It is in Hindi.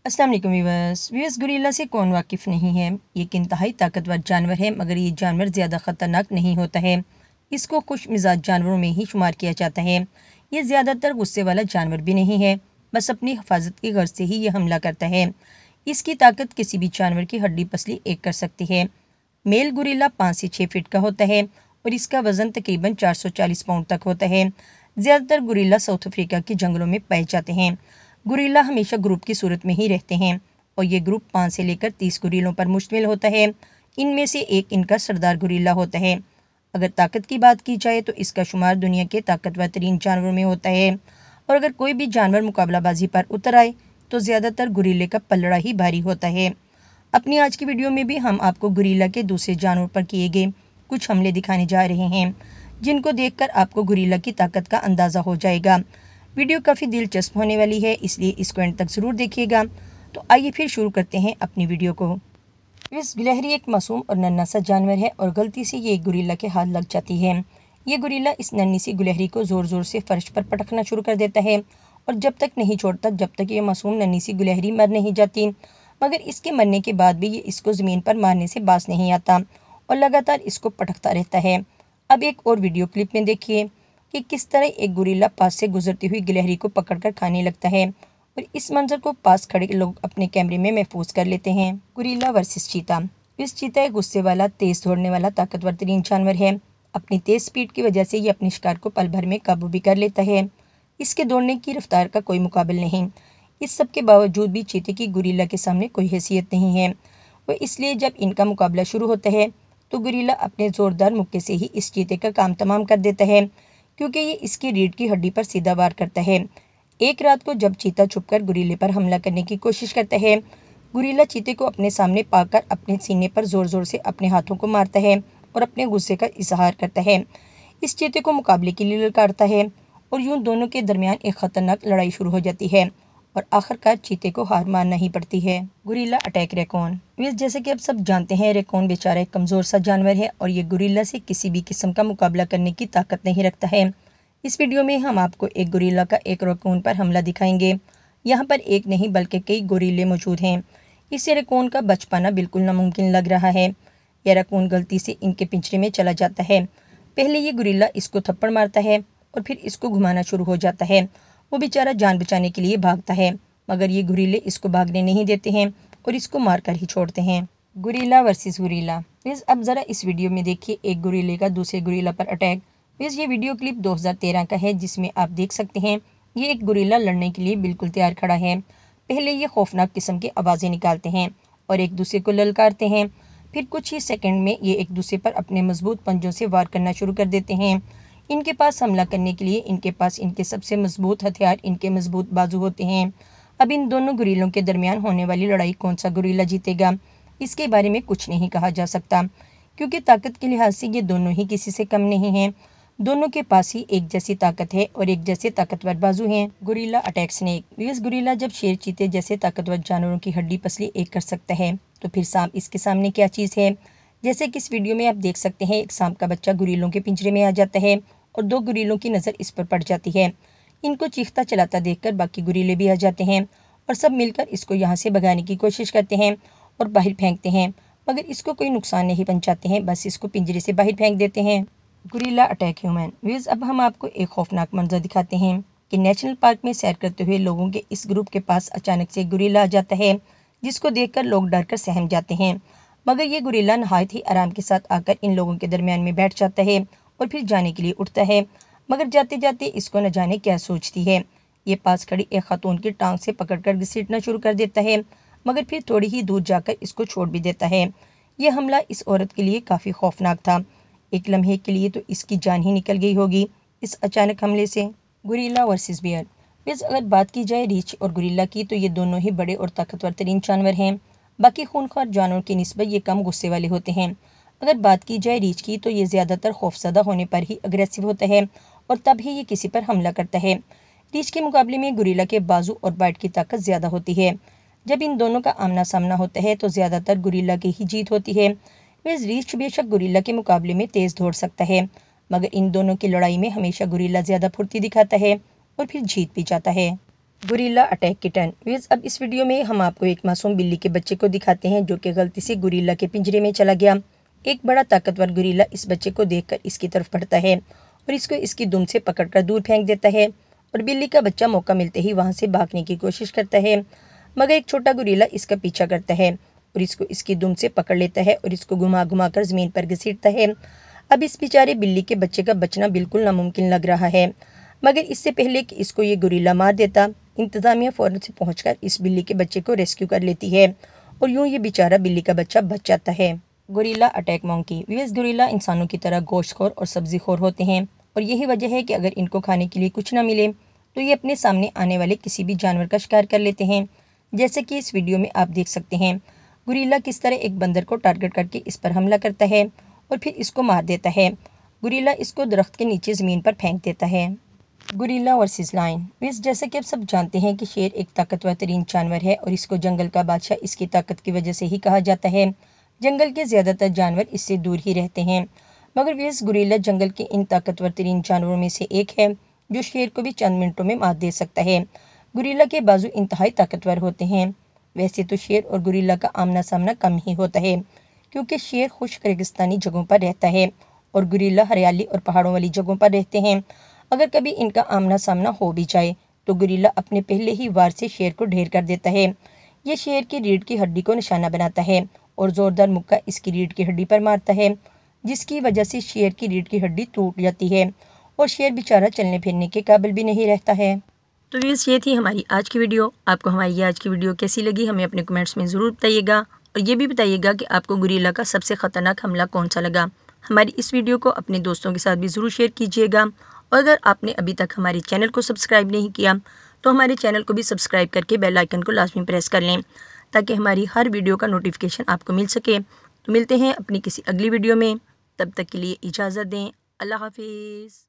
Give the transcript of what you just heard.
अस्सलाम वालेकुम व्यूअर्स। गुरिल्ला से कौन वाकिफ़ नहीं है। ये एक इंतहाई ताकतवर जानवर है, मगर ये जानवर ज़्यादा ख़तरनाक नहीं होता है। इसको खुश मिजाज जानवरों में ही शुमार किया जाता है। ये ज़्यादातर गुस्से वाला जानवर भी नहीं है, बस अपनी हिफाजत की गर्ज से ही ये हमला करता है। इसकी ताकत किसी भी जानवर की हड्डी पसली एक कर सकती है। मेल गुरिल्ला 5 से 6 फीट का होता है और इसका वज़न तकरीबन 440 पाउंड तक होता है। ज़्यादातर गुरिल्ला साउथ अफ्रीका के जंगलों में पाए जाते हैं। गुरिल्ला हमेशा ग्रुप की सूरत में ही रहते हैं और ये ग्रुप 5 से लेकर 30 गुरिल्लों पर मुश्तमिल होता है। इनमें से एक इनका सरदार गुरिल्ला होता है। अगर ताकत की बात की जाए तो इसका शुमार दुनिया के ताकतवर तरीन जानवरों में होता है और अगर कोई भी जानवर मुकाबलाबाजी पर उतर आए तो ज़्यादातर गुरिल्ले का पलड़ा ही भारी होता है। अपनी आज की वीडियो में भी हम आपको गुरिल्ला के दूसरे जानवर पर किए गए कुछ हमले दिखाने जा रहे हैं, जिनको देखकर आपको गुरिल्ला की ताकत का अंदाज़ा हो जाएगा। वीडियो काफ़ी दिलचस्प होने वाली है, इसलिए इसको एंड तक ज़रूर देखिएगा। तो आइए फिर शुरू करते हैं अपनी वीडियो को। इस गिलहरी एक मासूम और नन्हा सा जानवर है और गलती से ये गुरिल्ला के हाथ लग जाती है। ये गुरिल्ला इस नन्ही सी गिलहरी को ज़ोर ज़ोर से फर्श पर पटकना शुरू कर देता है और जब तक नहीं छोड़ता जब तक ये मासूम नन्ही सी गिलहरी मर नहीं जाती। मगर इसके मरने के बाद भी ये इसको ज़मीन पर मारने से बाज नहीं आता और लगातार इसको पटकता रहता है। अब एक और वीडियो क्लिप में देखिए कि किस तरह एक गुरिल्ला पास से गुजरती हुई गिलहरी को पकड़कर खाने लगता है और इस मंजर को पास खड़े लोग अपने कैमरे में महफूज कर लेते हैं। गुरिल्ला वर्सेस चीता। इस चीता एक गुस्से वाला, तेज़ दौड़ने वाला, ताकतवर तरीन जानवर है। अपनी तेज़ स्पीड की वजह से ये अपने शिकार को पल भर में काबू भी कर लेता है। इसके दौड़ने की रफ्तार का कोई मुकाबला नहीं। इस सब के बावजूद भी चीते की गुरिल्ला के सामने कोई हैसियत नहीं है। वह इसलिए जब इनका मुकाबला शुरू होता है तो गुरिल्ला अपने ज़ोरदार मुक्के से ही इस चीते का काम तमाम कर देता है, क्योंकि ये इसकी रीढ़ की हड्डी पर सीधा वार करता है। एक रात को जब चीता छुपकर गुरिल्ले पर हमला करने की कोशिश करता है, गुरिल्ला चीते को अपने सामने पाकर अपने सीने पर ज़ोर ज़ोर से अपने हाथों को मारता है और अपने गुस्से का इजहार करता है। इस चीते को मुकाबले के लिए ललकारता है और यूं दोनों के दरमियान एक ख़तरनाक लड़ाई शुरू हो जाती है और आखिरकार चीते को हार मानना ही पड़ती है। Guerrilla attack raccoon. जैसे कि आप सब जानते हैं, रैकून बेचारा एक कमज़ोर सा जानवर है और ये गुरिल्ला से किसी भी किस्म का मुकाबला करने की ताकत नहीं रखता है। इस वीडियो में हम आपको एक गुरिल्ला का एक रैकून पर हमला दिखाएंगे। यहाँ पर एक नहीं बल्कि कई गुरिल्ले मौजूद हैं। इससे रैकून का बच पाना बिल्कुल नामुमकिन लग रहा है। यह रैकून गलती से इनके पिंजरे में चला जाता है। पहले ये गुरिल्ला इसको थप्पड़ मारता है और फिर इसको घुमाना शुरू हो जाता है। वो बेचारा जान बचाने के लिए भागता है, मगर ये गुरिल्ले इसको भागने नहीं देते हैं और इसको मारकर ही छोड़ते हैं। Guerrilla versus guerrilla. अब ज़रा इस वीडियो में देखिए एक गुरिल्ले का दूसरे गुरिल्ला पर अटैक। ये वीडियो क्लिप 2013 का है, जिसमें आप देख सकते हैं ये एक गुरिल्ला लड़ने के लिए बिल्कुल तैयार खड़ा है। पहले ये खौफनाक किस्म की आवाज़ें निकालते हैं और एक दूसरे को ललकारते हैं। फिर कुछ ही सेकंड में ये एक दूसरे पर अपने मजबूत पंजों से वार करना शुरू कर देते हैं। इनके पास हमला करने के लिए इनके पास इनके सबसे मजबूत हथियार, इनके मजबूत बाजू होते हैं। अब इन दोनों गुरिल्लों के दरमियान होने वाली लड़ाई कौन सा गुरिल्ला जीतेगा, इसके बारे में कुछ नहीं कहा जा सकता, क्योंकि ताकत के लिहाज से ये दोनों ही किसी से कम नहीं हैं। दोनों के पास ही एक जैसी ताकत है और एक जैसे ताकतवर बाजू हैं। Guerrilla attack snake. गुरिल्ला जब शेर, चीते जैसे ताकतवर जानवरों की हड्डी पसली एक कर सकता है तो फिर सांप इसके सामने क्या चीज़ है। जैसे कि इस वीडियो में आप देख सकते हैं, एक सांप का बच्चा गुरिल्लों के पिंजरे में आ जाता है और 2 गुरिल्लों की नज़र इस पर पड़ जाती है। इनको चीखता चलाता देखकर बाकी गुरिल्ले भी आ जाते हैं और सब मिलकर इसको यहाँ से भगाने की कोशिश करते हैं और बाहर फेंकते हैं, मगर इसको कोई नुकसान नहीं पहुँचाते हैं, बस इसको पिंजरे से बाहर फेंक देते हैं। Guerrilla attack human. अब हम आपको एक खौफनाक मंजर दिखाते हैं कि नेशनल पार्क में सैर करते हुए लोगों के इस ग्रुप के पास अचानक से गुरिल्ला आ जाता है, जिसको देखकर लोग डर कर सहम जाते हैं। मगर ये गुरिल्ला नहायत ही आराम के साथ आकर इन लोगों के दरमियान में बैठ जाता है और फिर जाने के लिए उठता है, मगर जाते जाते इसको न जाने क्या सोचती है। ये पास खड़ी एक खातून की टांग से पकड़कर घसीटना शुरू कर देता है, मगर फिर थोड़ी ही दूर जाकर इसको छोड़ भी देता है। यह हमला इस औरत के लिए काफ़ी खौफनाक था। एक लम्हे के लिए तो इसकी जान ही निकल गई होगी इस अचानक हमले से। Gorilla versus bear. अगर बात की जाए रीछ और गुरिल्ला की, तो ये दोनों ही बड़े और ताकतवर तरीन जानवर हैं। बाकी खूनख्वार जानवरों की निस्बत ये कम गुस्से वाले होते हैं। अगर बात की जाए रीछ की, तो ये ज़्यादातर खौफजदा होने पर ही अग्रेसिव होता है और तब ही ये किसी पर हमला करता है। रीछ के मुकाबले में गुरिल्ला के बाजू और बाइट की ताकत ज़्यादा होती है। जब इन दोनों का आमना सामना होता है तो ज़्यादातर गुरिल्ला की ही जीत होती है। रीछ बेशक गुरिल्ला के मुकाबले में तेज़ दौड़ सकता है, मगर इन दोनों की लड़ाई में हमेशा गुरिल्ला ज़्यादा फुर्ती दिखाता है और फिर जीत भी जाता है। Guerrilla attack kitten. अब इस वीडियो में हम आपको एक मासूम बिल्ली के बच्चे को दिखाते हैं जो कि गलती से गुरिल्ला के पिंजरे में चला गया। एक बड़ा ताकतवर गुरिल्ला इस बच्चे को देखकर इसकी तरफ बढ़ता है और इसको इसकी दुम से पकड़कर दूर फेंक देता है और बिल्ली का बच्चा मौका मिलते ही वहां से भागने की कोशिश करता है, मगर एक छोटा गुरिल्ला इसका पीछा करता है और इसको इसकी दुम से पकड़ लेता है और इसको घुमा घुमा कर ज़मीन पर घसीटता है। अब इस बेचारे बिल्ली के बच्चे का बचना बिल्कुल नामुमकिन लग रहा है, मगर इससे पहले कि इसको ये गुरिल्ला मार देता, इंतज़ामिया फ़ौरन से पहुंचकर इस बिल्ली के बच्चे को रेस्क्यू कर लेती है और यूँ ये बेचारा बिल्ली का बच्चा बच जाता है। Guerrilla attack monkey. गुरिल्ला इंसानों की तरह गोश्तखोर और सब्ज़ीखोर होते हैं और यही वजह है कि अगर इनको खाने के लिए कुछ ना मिले तो ये अपने सामने आने वाले किसी भी जानवर का शिकार कर लेते हैं। जैसे कि इस वीडियो में आप देख सकते हैं गुरिल्ला किस तरह एक बंदर को टारगेट करके इस पर हमला करता है और फिर इसको मार देता है। गुरिल्ला इसको दरख्त के नीचे ज़मीन पर फेंक देता है। Gorilla versus lion. जैसे कि आप सब जानते हैं कि शेर एक ताकतवर तरीन जानवर है और इसको जंगल का बादशाह इसकी ताकत की वजह से ही कहा जाता है। जंगल के ज़्यादातर जानवर इससे दूर ही रहते हैं, मगर गुरिल्ला जंगल के इन ताकतवर तरीन जानवरों में से एक है जो शेर को भी चंद मिनटों में मात दे सकता है। गुरिल्ला के बाजू इंतहाई ताकतवर होते हैं। वैसे तो शेर और गुरिल्ला का आमना सामना कम ही होता है क्योंकि शेर खुश्क रेगिस्तानी जगहों पर रहता है और गुरिल्ला हरियाली और पहाड़ों वाली जगहों पर रहते हैं। अगर कभी इनका आमना सामना हो भी जाए तो गुरिल्ला अपने पहले ही वार से शेर को ढेर कर देता है। ये शेर की रीढ़ की हड्डी को निशाना बनाता है और ज़ोरदार मुक्का इसकी रीढ़ की हड्डी पर मारता है, जिसकी वजह से शेर की रीढ़ की हड्डी टूट जाती है और शेर बेचारा चलने फिरने के काबिल भी नहीं रहता है। तो ये थी हमारी आज की वीडियो। आपको हमारी आज की वीडियो कैसी लगी हमें अपने कमेंट्स में ज़रूर बताइएगा और ये भी बताइएगा कि आपको गुरिल्ला का सबसे ख़तरनाक हमला कौन सा लगा। हमारी इस वीडियो को अपने दोस्तों के साथ भी ज़रूर शेयर कीजिएगा और अगर आपने अभी तक हमारे चैनल को सब्सक्राइब नहीं किया तो हमारे चैनल को भी सब्सक्राइब करके बेल आइकन को लाजमी प्रेस कर लें ताकि हमारी हर वीडियो का नोटिफिकेशन आपको मिल सके। तो मिलते हैं अपनी किसी अगली वीडियो में, तब तक के लिए इजाज़त दें। अल्लाह हाफिज़।